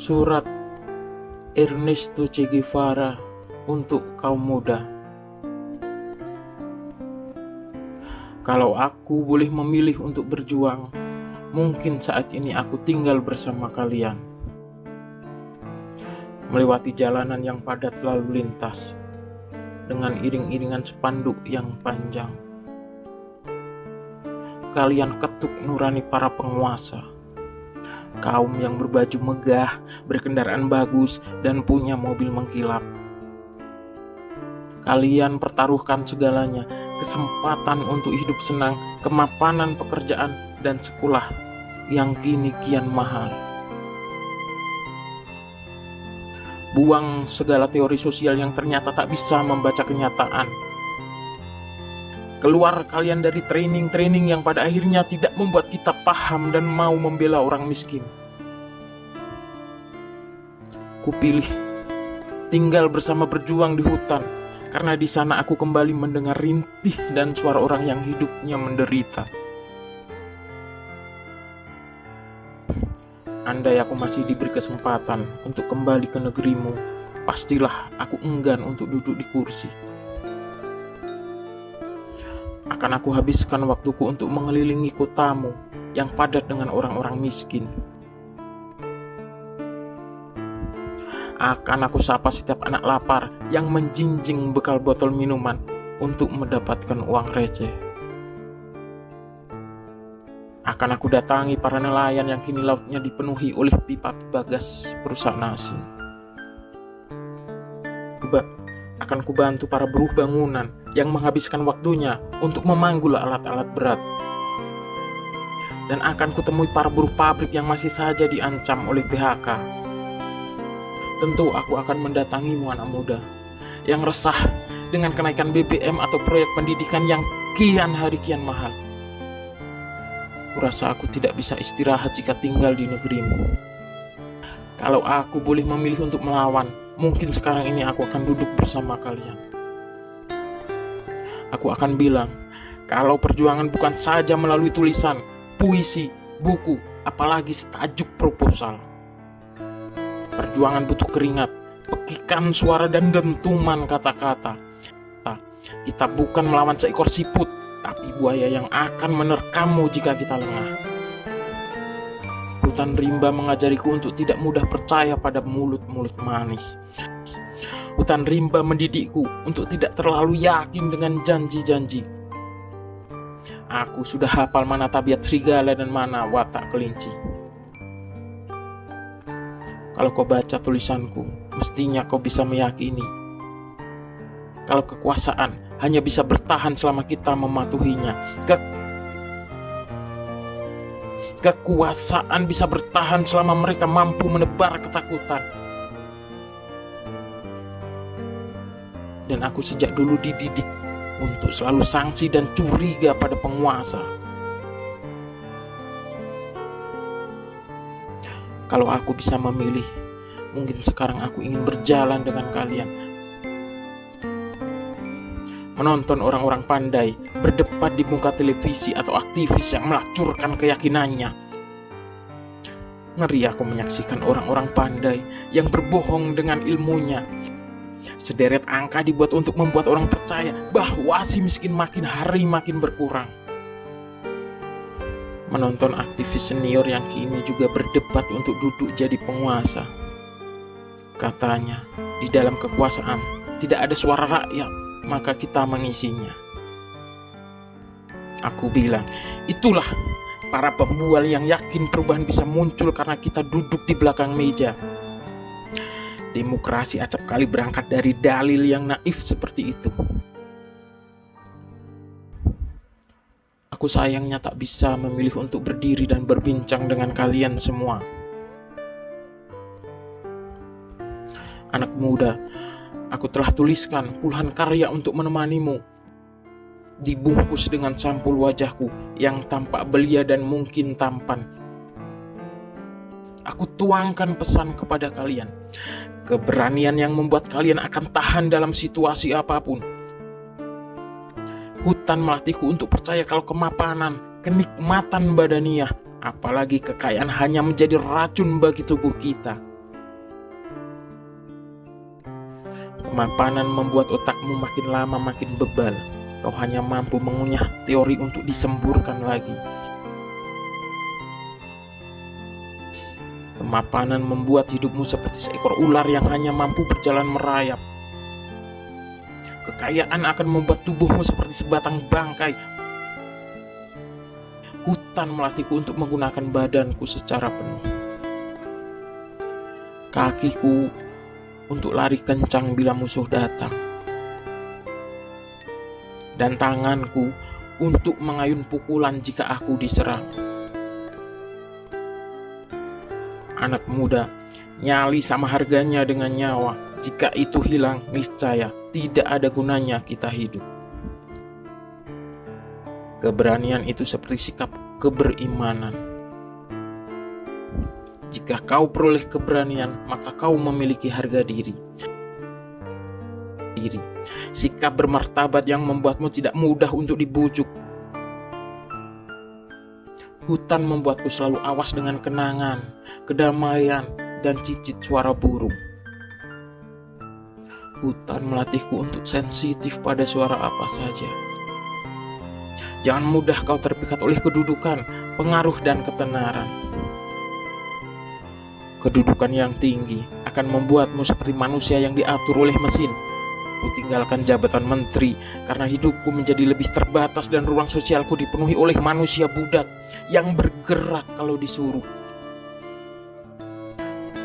Surat Ernesto Che Guevara untuk kaum muda. Kalau aku boleh memilih untuk berjuang, mungkin saat ini aku tinggal bersama kalian, melewati jalanan yang padat lalu lintas, dengan iring-iringan spanduk yang panjang. Kalian ketuk nurani para penguasa, kaum yang berbaju megah, berkendaraan bagus, dan punya mobil mengkilap. Kalian pertaruhkan segalanya, kesempatan untuk hidup senang, kemapanan pekerjaan, dan sekolah yang kini kian mahal. Buang segala teori sosial yang ternyata tak bisa membaca kenyataan. Keluar kalian dari training-training yang pada akhirnya tidak membuat kita paham dan mau membela orang miskin. Kupilih tinggal bersama berjuang di hutan, karena di sana aku kembali mendengar rintih dan suara orang yang hidupnya menderita. Andai aku masih diberi kesempatan untuk kembali ke negerimu, pastilah aku enggan untuk duduk di kursi. Akan aku habiskan waktuku untuk mengelilingi kotamu yang padat dengan orang-orang miskin. Akan aku sapa setiap anak lapar yang menjinjing bekal botol minuman untuk mendapatkan uang receh. Akan aku datangi para nelayan yang kini lautnya dipenuhi oleh pipa-pipa gas perusahaan asing. Akan kubantu para buruh bangunan yang menghabiskan waktunya untuk memanggul alat-alat berat. Dan akan kutemui para buruh pabrik yang masih saja diancam oleh PHK. Tentu aku akan mendatangimu, anak muda, yang resah dengan kenaikan BBM atau proyek pendidikan yang kian hari kian mahal. Kurasa aku tidak bisa istirahat jika tinggal di negerimu. Kalau aku boleh memilih untuk melawan, mungkin sekarang ini aku akan duduk bersama kalian. Aku akan bilang, kalau perjuangan bukan saja melalui tulisan, puisi, buku, apalagi tajuk proposal. Perjuangan butuh keringat, pekikan suara, dan dentuman kata-kata. Kita bukan melawan seekor siput, tapi buaya yang akan menerkammu jika kita lengah. Hutan rimba mengajariku untuk tidak mudah percaya pada mulut-mulut manis. Hutan rimba mendidikku untuk tidak terlalu yakin dengan janji-janji. Aku sudah hafal mana tabiat serigala dan mana watak kelinci. Kalau kau baca tulisanku, mestinya kau bisa meyakini kalau kekuasaan hanya bisa bertahan selama kita mematuhinya. Kekuasaan bisa bertahan selama mereka mampu menebar ketakutan. Dan aku sejak dulu dididik untuk selalu sangsi dan curiga pada penguasa. Kalau aku bisa memilih, mungkin sekarang aku ingin berjalan dengan kalian, menonton orang-orang pandai berdebat di muka televisi atau aktivis yang melacurkan keyakinannya. Ngeri aku menyaksikan orang-orang pandai yang berbohong dengan ilmunya. Sederet angka dibuat untuk membuat orang percaya bahwa si miskin makin hari makin berkurang. Menonton aktivis senior yang kini juga berdebat untuk duduk jadi penguasa. Katanya, di dalam kekuasaan tidak ada suara rakyat, maka kita mengisinya. Aku bilang, itulah para pembual yang yakin perubahan bisa muncul karena kita duduk di belakang meja. Demokrasi acap kali berangkat dari dalil yang naif seperti itu. Aku sayangnya tak bisa memilih untuk berdiri dan berbincang dengan kalian semua. Anak muda, aku telah tuliskan puluhan karya untuk menemanimu. Dibungkus dengan sampul wajahku yang tampak belia dan mungkin tampan. Aku tuangkan pesan kepada kalian. Keberanian yang membuat kalian akan tahan dalam situasi apapun. Hutan melatihku untuk percaya kalau kemapanan, kenikmatan badaniah, apalagi kekayaan hanya menjadi racun bagi tubuh kita. Kemapanan membuat otakmu makin lama makin bebal. Kau hanya mampu mengunyah teori untuk disemburkan lagi. Kemapanan membuat hidupmu seperti seekor ular yang hanya mampu berjalan merayap. Kekayaan akan membuat tubuhmu seperti sebatang bangkai. Hutan melatihku untuk menggunakan badanku secara penuh. Kakiku untuk lari kencang bila musuh datang. Dan tanganku untuk mengayun pukulan jika aku diserang. Anak muda, nyali sama harganya dengan nyawa. Jika itu hilang, niscaya tidak ada gunanya kita hidup. Keberanian itu seperti sikap keberimanan. Jika kau peroleh keberanian, maka kau memiliki harga diri. Sikap bermartabat yang membuatmu tidak mudah untuk dibujuk. Hutan membuatku selalu awas dengan kenangan, kedamaian, dan cicit suara burung. Hutan melatihku untuk sensitif pada suara apa saja. Jangan mudah kau terpikat oleh kedudukan, pengaruh, dan ketenaran. Kedudukan yang tinggi akan membuatmu seperti manusia yang diatur oleh mesin. Ku tinggalkan jabatan menteri karena hidupku menjadi lebih terbatas dan ruang sosialku dipenuhi oleh manusia budak yang bergerak kalau disuruh.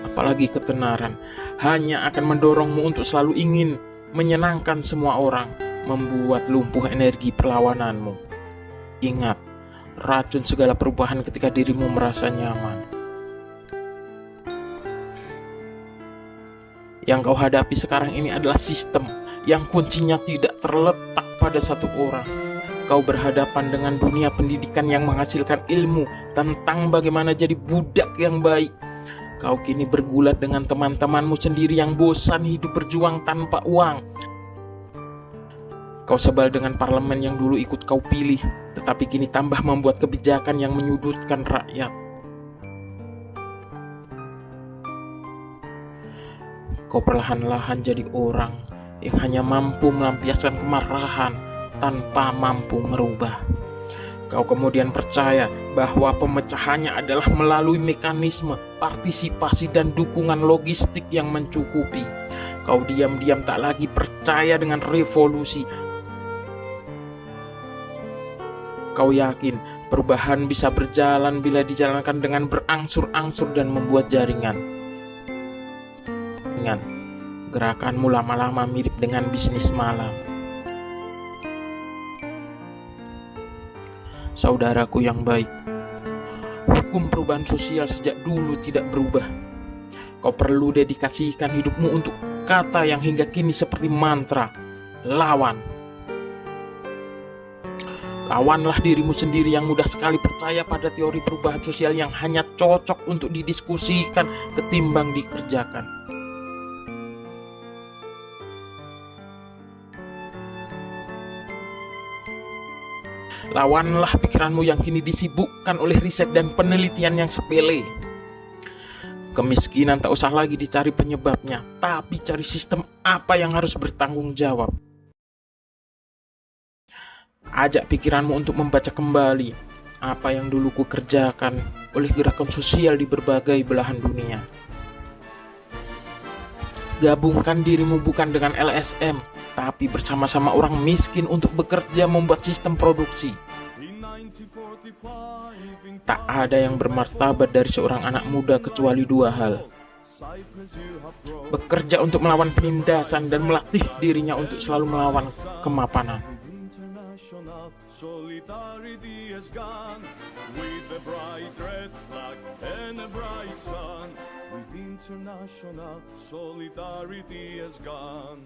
Apalagi ketenaran hanya akan mendorongmu untuk selalu ingin menyenangkan semua orang, membuat lumpuh energi perlawananmu. Ingat, racun segala perubahan ketika dirimu merasa nyaman. Yang kau hadapi sekarang ini adalah sistem yang kuncinya tidak terletak pada satu orang. Kau berhadapan dengan dunia pendidikan yang menghasilkan ilmu tentang bagaimana jadi budak yang baik. Kau kini bergulat dengan teman-temanmu sendiri yang bosan hidup berjuang tanpa uang. Kau sebal dengan parlemen yang dulu ikut kau pilih, tetapi kini tambah membuat kebijakan yang menyudutkan rakyat. Kau perlahan-lahan jadi orang yang hanya mampu melampiaskan kemarahan tanpa mampu merubah. Kau kemudian percaya bahwa pemecahannya adalah melalui mekanisme partisipasi dan dukungan logistik yang mencukupi. Kau diam-diam tak lagi percaya dengan revolusi. Kau yakin perubahan bisa berjalan bila dijalankan dengan berangsur-angsur dan membuat jaringan. Gerakanmu lama-lama mirip dengan bisnis malam. Saudaraku yang baik, hukum perubahan sosial sejak dulu tidak berubah. Kau perlu dedikasikan hidupmu untuk kata yang hingga kini seperti mantra, lawan. Lawanlah dirimu sendiri yang mudah sekali percaya pada teori perubahan sosial yang hanya cocok untuk didiskusikan ketimbang dikerjakan. Lawanlah pikiranmu yang kini disibukkan oleh riset dan penelitian yang sepele. Kemiskinan tak usah lagi dicari penyebabnya, tapi cari sistem apa yang harus bertanggung jawab. Ajak pikiranmu untuk membaca kembali apa yang dulu kukerjakan oleh gerakan sosial di berbagai belahan dunia. Gabungkan dirimu bukan dengan LSM, tapi bersama-sama orang miskin untuk bekerja membuat sistem produksi. Tak ada yang bermartabat dari seorang anak muda kecuali dua hal: bekerja untuk melawan penindasan dan melatih dirinya untuk selalu melawan kemapanan. Solidarity has gone with a bright red flag and a bright sun. With international solidarity has gone.